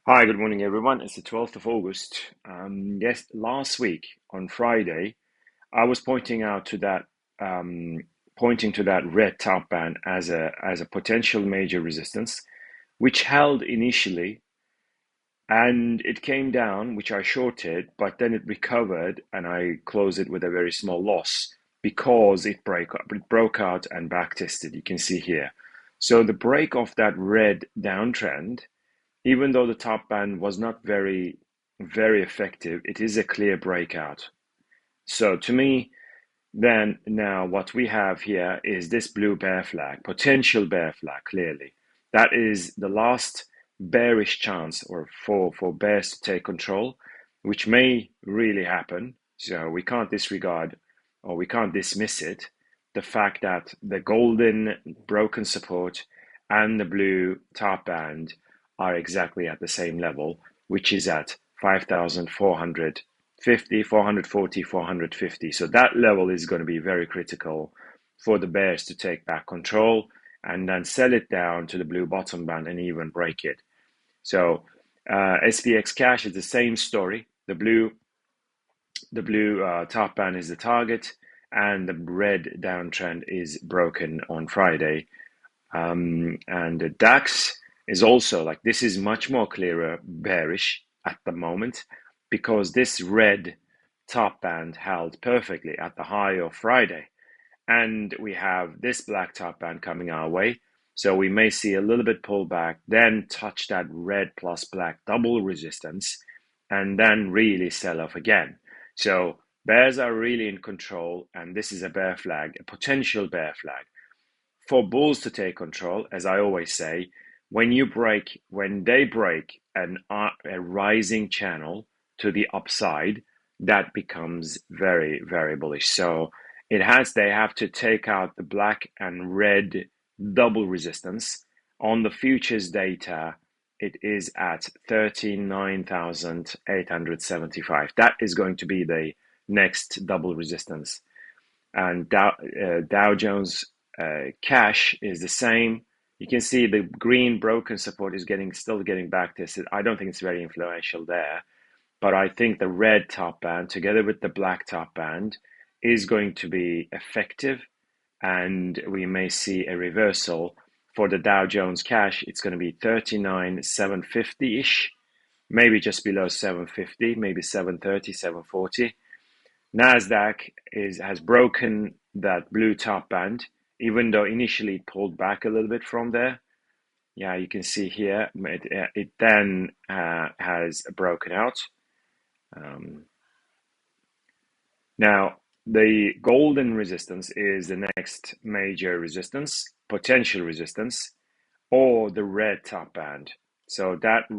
Hi, good morning, everyone. It's the 12th of August. Yes, last week on Friday, I was um, pointing to that red top band as a potential major resistance, which held initially, and it came down, which I shorted, but then it recovered, and I closed it with a very small loss because it broke out and back tested. You can see here. So the break of that red downtrend, even though the top band was not very effective, it is a clear breakout. So to me, then now what we have here is this blue bear flag, potential bear flag, clearly. That is the last bearish chance or for bears to take control, which may really happen. So we can't disregard or we can't dismiss it. The fact that the golden broken support and the blue top band are exactly at the same level, which is at 5,450, 440, 450. So that level is going to be very critical for the bears to take back control and then sell it down to the blue bottom band and even break it. So SPX cash is the same story. The blue top band is the target, and the red downtrend is broken on Friday. And the DAX is also like, this is much more clearer bearish at the moment because this red top band held perfectly at the high of Friday. And we have this black top band coming our way. So we may see a little bit pullback, then touch that red plus black double resistance, and then really sell off again. So bears are really in control, and this is a bear flag, a potential bear flag for bulls to take control. As I always say, when they break a rising channel to the upside, that becomes very, very bullish. So they have to take out the black and red double resistance. On the futures data, it is at 39,875. That is going to be the next double resistance. And Dow Jones cash is the same. You can see the green broken support is still getting back tested. I don't think it's very influential there, but I think the red top band together with the black top band is going to be effective, and we may see a reversal for the Dow Jones cash. It's going to be 39,750 ish, maybe just below 750, maybe 730, 740. NASDAQ has broken that blue top band, even though initially it pulled back a little bit from there. Yeah, you can see here, it then has broken out. Now, the golden resistance is the next major resistance, potential resistance, or the red top band. So that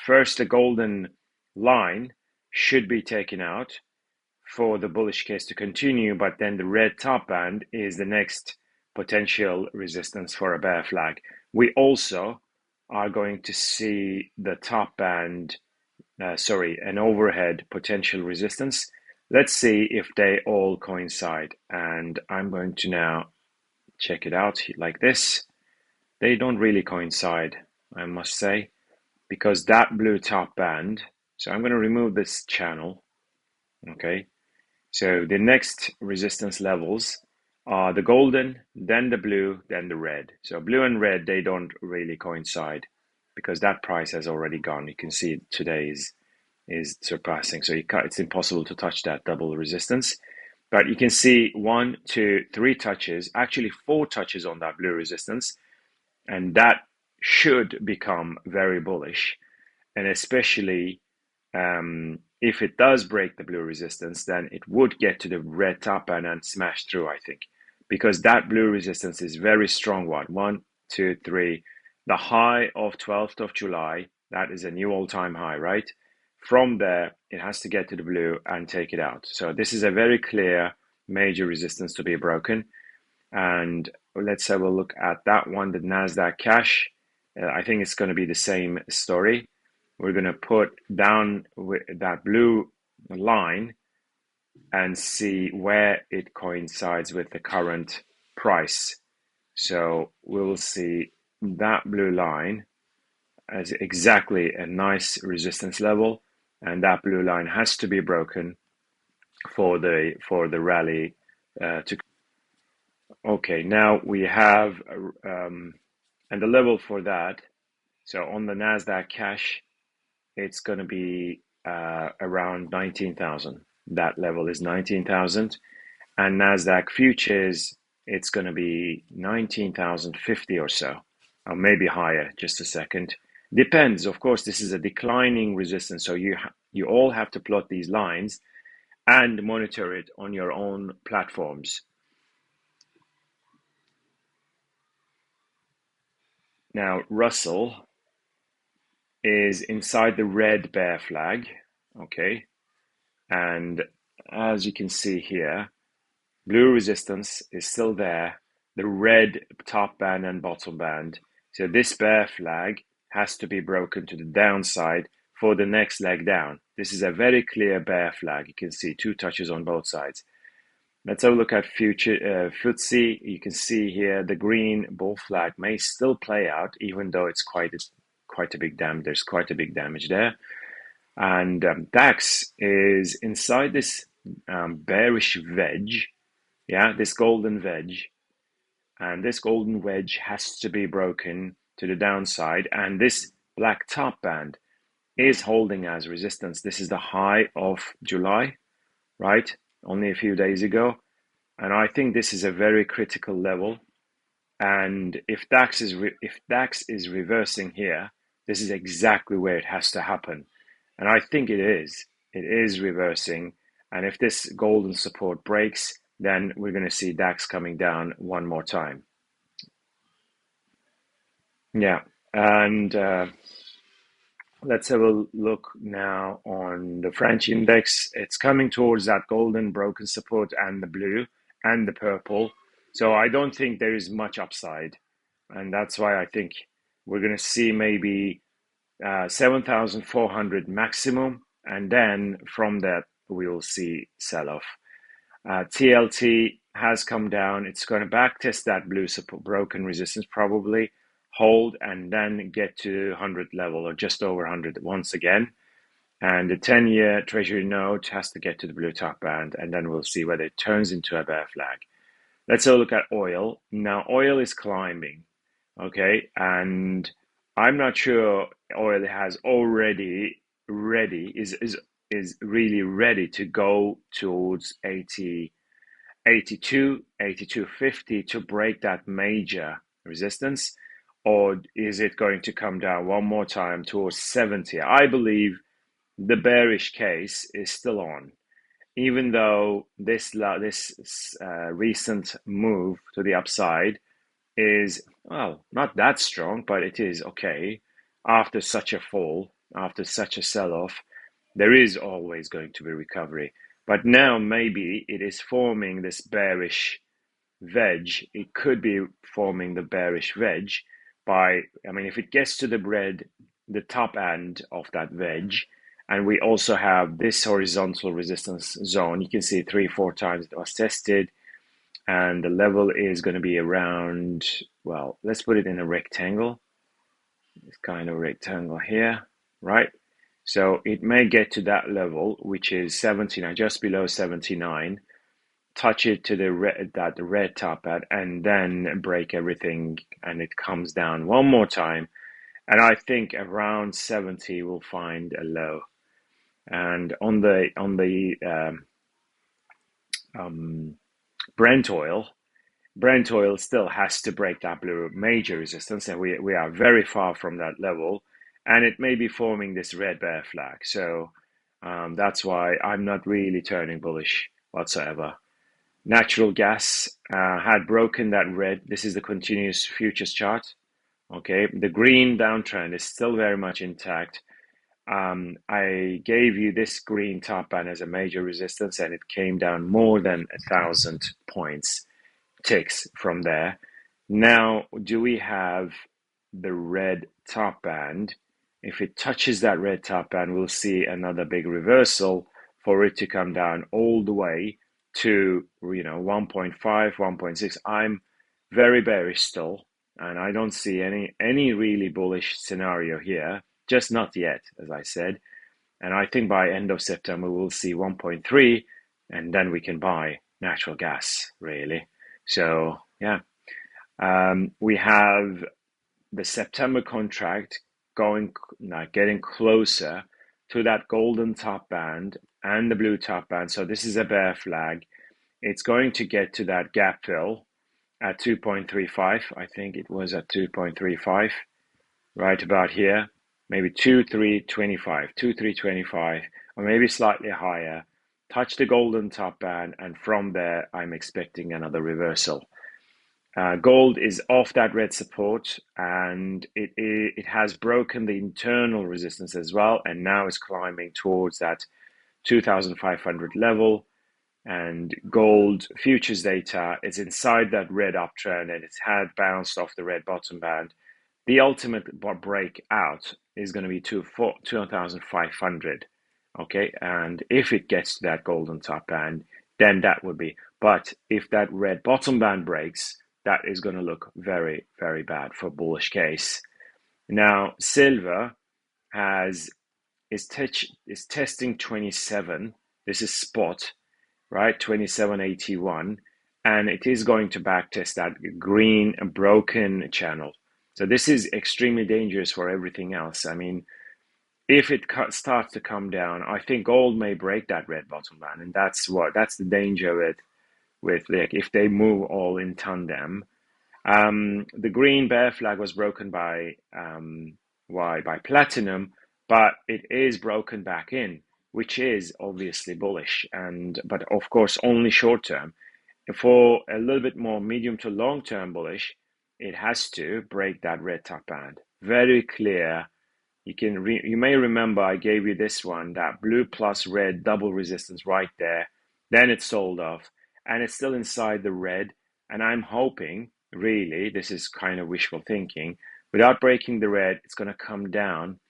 first the golden line should be taken out for the bullish case to continue, but then the red top band is the next potential resistance for a bear flag. We also are going to see the top band, an overhead potential resistance. Let's see if they all coincide. And I'm going to now check it out like this. They don't really coincide, I must say, because that blue top band. So I'm going to remove this channel. Okay. So the next resistance levels are the golden, then the blue, then the red. So blue and red, they don't really coincide because that price has already gone. You can see today is surpassing. So it's impossible to touch that double resistance. But you can see 1, 2, 3 touches, actually 4 touches on that blue resistance. And that should become very bullish. And especially if it does break the blue resistance, then it would get to the red top band and smash through, I think, because that blue resistance is very strong one. 1, 2, 3. The high of 12th of July, that is a new all-time high, right? From there, it has to get to the blue and take it out. So this is a very clear major resistance to be broken. And let's have a look at that one, the NASDAQ cash. I think it's going to be the same story. We're going to put down that blue line and see where it coincides with the current price. So we'll see that blue line as exactly a nice resistance level, and that blue line has to be broken for the rally to. Okay, now we have and the level for that. So on the NASDAQ cash, it's going to be around 19,000. That level is 19,000. And NASDAQ futures, it's going to be 19,050 or so, or maybe higher. Just a second. Depends. Of course, this is a declining resistance. So you all have to plot these lines and monitor it on your own platforms. Now, Russell is inside the red bear flag, okay? And as you can see here, blue resistance is still there, the red top band and bottom band. So this bear flag has to be broken to the downside for the next leg down. This is a very clear bear flag. You can see two touches on both sides. Let's have a look at future FTSE. You can see here the green bull flag may still play out, even though it's quite a big damage. There's quite a big damage there. And DAX is inside this bearish wedge, yeah, this golden wedge. And this golden wedge has to be broken to the downside. And this black top band is holding as resistance. This is the high of July, right? Only a few days ago. And I think this is a very critical level. And if DAX is reversing here, this is exactly where it has to happen. And I think it is. It is reversing. And if this golden support breaks, then we're going to see DAX coming down one more time. Yeah. And let's have a look now on the French index. It's coming towards that golden broken support and the blue and the purple. So I don't think there is much upside. And that's why I think we're going to see maybe 7,400 maximum. And then from that, we will see sell-off. TLT has come down. It's going to backtest that blue support, broken resistance, probably hold and then get to 100 level or just over 100 once again. And the 10-year treasury note has to get to the blue top band, and then we'll see whether it turns into a bear flag. Let's have a look at oil. Now, oil is climbing, okay? And I'm not sure oil has already is really ready to go towards 80, 82, 82.50 to break that major resistance, or is it going to come down one more time towards 70? I believe the bearish case is still on, even though this recent move to the upside is, well, not that strong, but it is okay. After such a fall, after such a sell-off, there is always going to be recovery. But now maybe it is forming this bearish wedge. It could be forming the bearish wedge by, I mean, if it gets to the top end of that wedge, and we also have this horizontal resistance zone, you can see 3-4 times it was tested, and the level is going to be around, well, let's put it in a rectangle. It's kind of rectangle here, right? So it may get to that level, which is 79, just below 79, touch it to the red top at, and then break everything, and it comes down one more time. And I think around 70 will find a low. And on the Brent oil still has to break that blue major resistance, and we are very far from that level, and it may be forming this red bear flag. So that's why I'm not really turning bullish whatsoever. Natural gas had broken that red. This is the continuous futures chart. Okay, the green downtrend is still very much intact. I gave you this green top band as a major resistance, and it came down more than 1,000 points, ticks from there. Now, do we have the red top band? If it touches that red top band, we'll see another big reversal for it to come down all the way to 1.5, 1.6. I'm very bearish still. and I don't see any really bullish scenario here, just not yet, as I said. And I think by end of September we'll see 1.3, and then we can buy natural gas, really. So yeah, we have the September contract getting closer to that golden top band and the blue top band. So this is a bear flag. It's going to get to that gap fill at 2.35. I think it was at 2.35, right about here. Maybe 2.325, or maybe slightly higher. Touch the golden top band, and from there, I'm expecting another reversal. Gold is off that red support, and it has broken the internal resistance as well, and now is climbing towards that 2,500 level. And gold futures data is inside that red uptrend, and it's had bounced off the red bottom band. The ultimate breakout is going to be 2,500. Okay, and if it gets to that golden top band, then that would be. But if that red bottom band breaks, that is going to look very, very bad for bullish case. Now, silver is testing 27. This is spot, right? 27.81, and it is going to backtest that green broken channel. So this is extremely dangerous for everything else. I mean, if it starts to come down, I think gold may break that red bottom band, and that's the danger with like if they move all in tandem. The green bear flag was broken by platinum, but it is broken back in, which is obviously bullish, but of course only short term. For a little bit more medium to long term bullish, it has to break that red top band. Very clear. You may remember I gave you this one, that blue plus red double resistance right there. Then it sold off, and it's still inside the red. And I'm hoping, really, this is kind of wishful thinking, without breaking the red, it's going to come down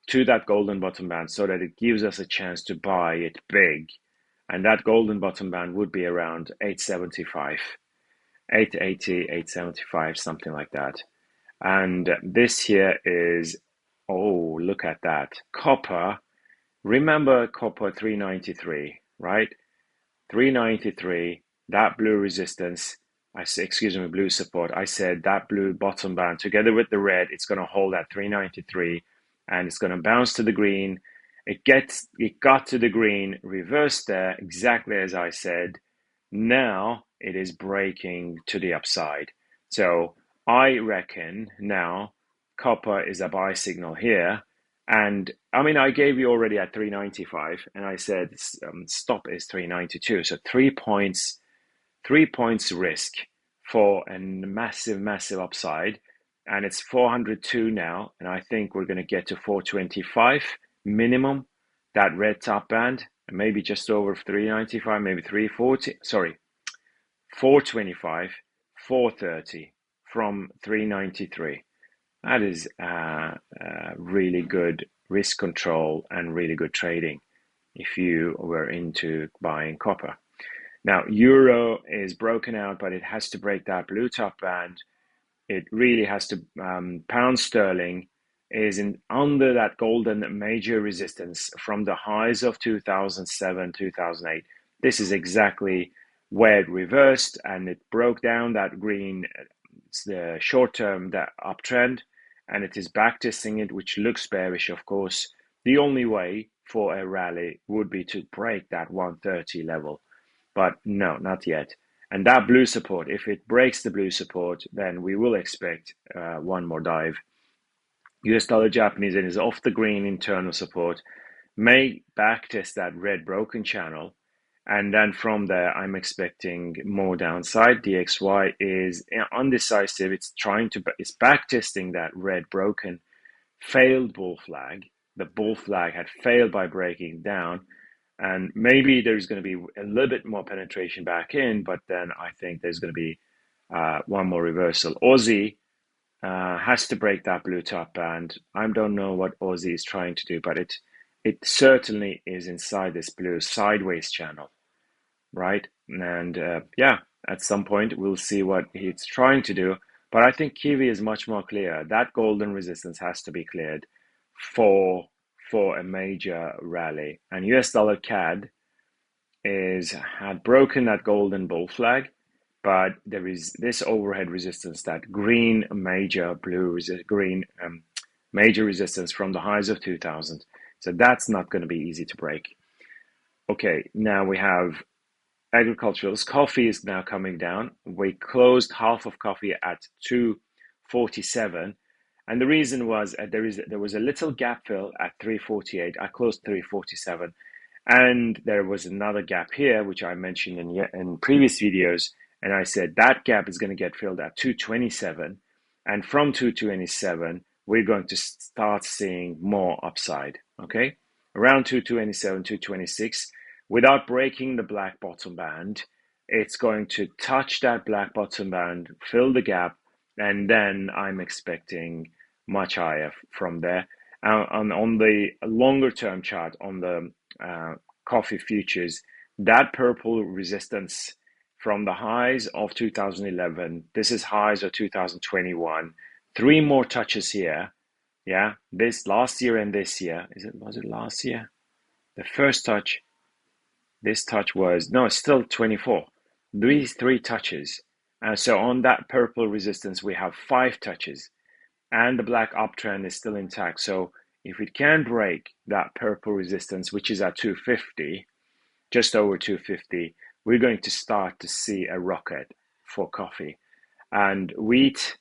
to that golden bottom band so that it gives us a chance to buy it big. And that golden bottom band would be around 875, 880, 875, something like that. And this here is, oh, look at that. Copper, remember copper 393, right? 393, that blue resistance, blue support. I said that blue bottom band together with the red, it's going to hold at 393, and it's going to bounce to the green. It got to the green, reversed there, exactly as I said. Now it is breaking to the upside. So I reckon now copper is a buy signal here. And I mean, I gave you already at 395, and I said stop is 392. So 3 points risk for a massive upside. And it's 402 now, and I think we're going to get to 425 minimum, that red top band, and maybe just over 395, maybe 340, sorry, 425, 430 from 393. That is really good risk control and really good trading if you were into buying copper. Now, euro is broken out, but it has to break that blue top band. It really has to. Pound sterling is under that golden major resistance from the highs of 2007, 2008. This is exactly where it reversed, and it broke down that green, the short-term, that uptrend, and it is backtesting it, which looks bearish, of course. The only way for a rally would be to break that 130 level, but no, not yet. And that blue support, if it breaks the blue support, then we will expect one more dive. US dollar Japanese yen is off the green internal support, may backtest that red broken channel, and then from there I'm expecting more downside. DXY is undecisive. It's backtesting that red broken failed bull flag. The bull flag had failed by breaking down. And maybe there's going to be a little bit more penetration back in, but then I think there's going to be one more reversal. Aussie has to break that blue top band. I don't know what Aussie is trying to do, but it certainly is inside this blue sideways channel, right? And yeah, at some point we'll see what it's trying to do. But I think Kiwi is much more clear. That golden resistance has to be cleared for a major rally. And US dollar CAD had broken that golden bull flag, but there is this overhead resistance, that green major major resistance from the highs of 2000. So that's not going to be easy to break. Okay, now we have agriculturals. Coffee is now coming down. We closed half of coffee at 247, and the reason was there was a little gap fill at 348. I closed 347, and there was another gap here which I mentioned in previous videos, and I said that gap is going to get filled at 227, and from 227 we're going to start seeing more upside. Okay, around 227, 226. Without breaking the black bottom band, it's going to touch that black bottom band, fill the gap, and then I'm expecting much higher from there. On the longer term chart, on the coffee futures, that purple resistance from the highs of 2011, this is highs of 2021, 3 more touches here. Yeah, this last year and this year. Was it last year? The first touch. This touch was, no, it's still 24. These 3 touches. So on that purple resistance, we have 5 touches. And the black uptrend is still intact. So if it can break that purple resistance, which is at 250, just over 250, we're going to start to see a rocket for coffee. And wheat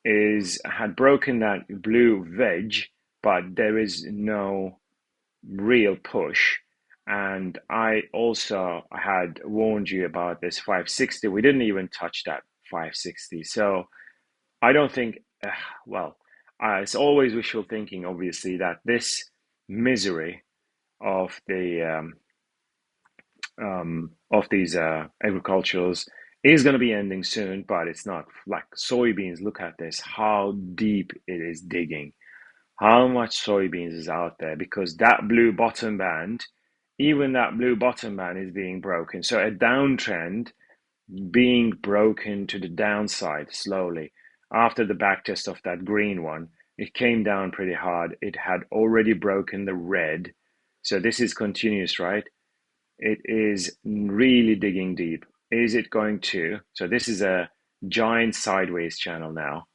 had broken that blue wedge, but there is no real push. And I also had warned you about this 560. We didn't even touch that 560. So I don't think, it's always wishful thinking, obviously, that this misery of these agriculturals is going to be ending soon, but it's not. Like soybeans, look at this, how deep it is digging. How much soybeans is out there, because that blue bottom band, even that blue bottom band is being broken. So a downtrend being broken to the downside slowly. After the backtest of that green one, it came down pretty hard. It had already broken the red. So this is continuous, right? It is really digging deep. Is it going to? So this is a giant sideways channel now,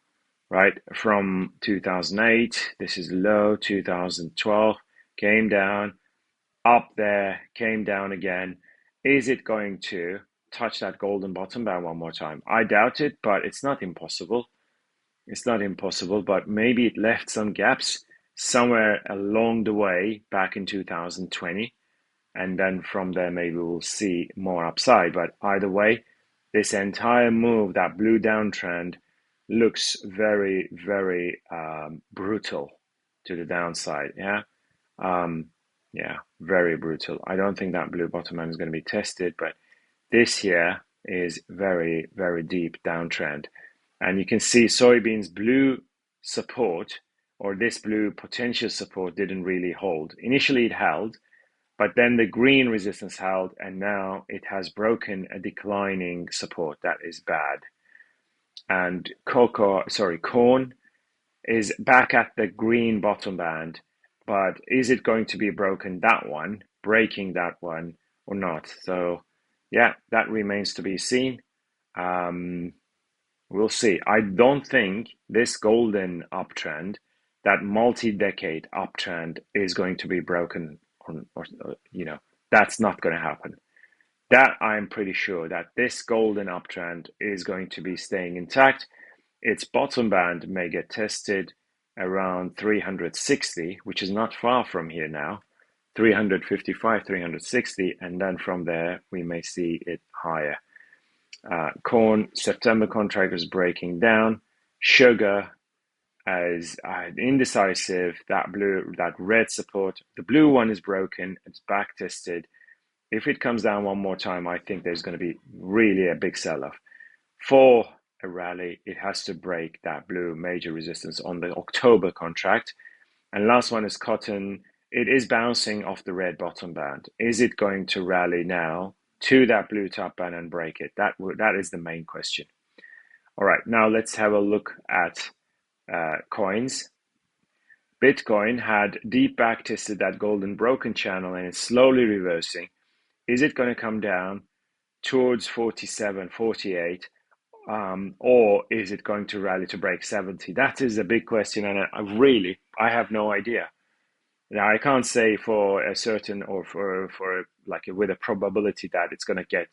right? From 2008, this is low, 2012, came down, up there, came down again. Is it going to touch that golden bottom band one more time? I doubt it, but it's not impossible. It's not impossible, but maybe it left some gaps somewhere along the way back in 2020. And then from there, maybe we'll see more upside. But either way, this entire move, that blue downtrend, looks very, very brutal to the downside. Yeah. Yeah, very brutal. I don't think that blue bottom band is going to be tested, but this here is very, very deep downtrend. And you can see soybeans blue support, or this blue potential support, didn't really hold. Initially it held, but then the green resistance held, and now it has broken a declining support. That is bad. And corn is back at the green bottom band, but is it going to be breaking that one or not? So yeah, that remains to be seen. We'll see. I don't think this golden uptrend, that multi-decade uptrend, is going to be broken, or that's not going to happen. That I'm pretty sure that this golden uptrend is going to be staying intact. Its bottom band may get tested around 360, which is not far from here now, 355, 360, and then from there we may see it higher. Corn September contract is breaking down. Sugar as indecisive. That red support, the blue one is broken. It's back tested. If it comes down one more time, I think there's going to be really a big sell-off. For a rally, it has to break that blue major resistance on the October contract. And last one is cotton. It is bouncing off the red bottom band. Is it going to rally now to that blue top band and break it? That is the main question. All right, now let's have a look at coins. Bitcoin had deep backtested that golden broken channel and it's slowly reversing. Is it going to come down towards 47, 48, or is it going to rally to break 70? That is a big question, and I have no idea. Now, I can't say for a certain or for like with a probability that it's going to get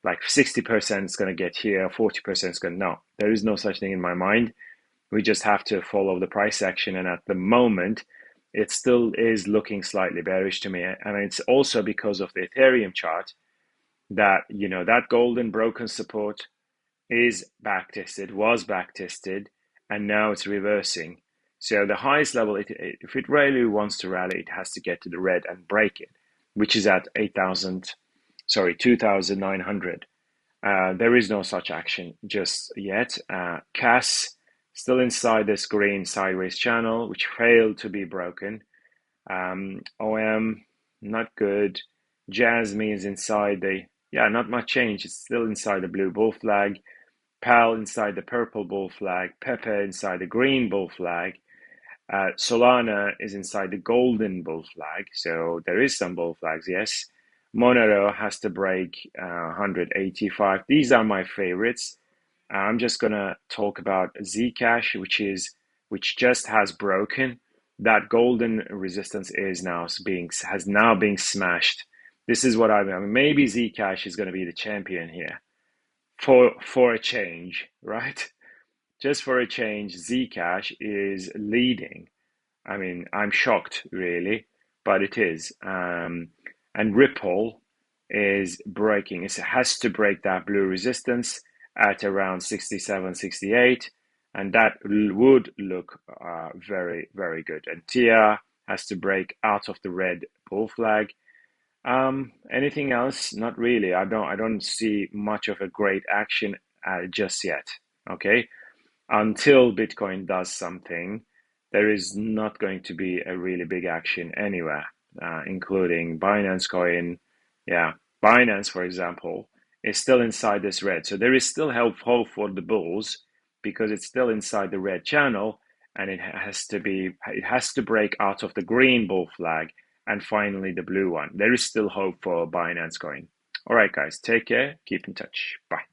like 60% is going to get here, 40% is going to, no, there is no such thing in my mind. We just have to follow the price action. And at the moment, it still is looking slightly bearish to me. And it's also because of the Ethereum chart that, that golden broken support is backtested, was backtested, and now it's reversing. So the highest level, if it really wants to rally, it has to get to the red and break it, which is at 2,900. There is no such action just yet. CAS still inside this green sideways channel, which failed to be broken. OM, not good. Jasmine is inside not much change. It's still inside the blue bull flag. PAL inside the purple bull flag. Pepe inside the green bull flag. Solana is inside the golden bull flag. So there is some bull flags, yes. Monero has to break 185. These are my favorites. I'm just gonna talk about Zcash, which just has broken. That golden resistance has now been smashed. This is what I mean. Maybe Zcash is going to be the champion here for a change, right? Just for a change, Zcash is leading. I mean, I'm shocked, really, but it is. And Ripple is breaking. It has to break that blue resistance at around 67, 68, and that would look very, very good. And TIA has to break out of the red bull flag. Anything else? Not really. I don't see much of a great action just yet. Okay, until Bitcoin does something, there is not going to be a really big action anywhere, including Binance Coin. Yeah, Binance, for example, is still inside this red. So there is still hope for the bulls because it's still inside the red channel, and it has to break out of the green bull flag and finally the blue one. There is still hope for Binance Coin. All right, guys, take care. Keep in touch. Bye.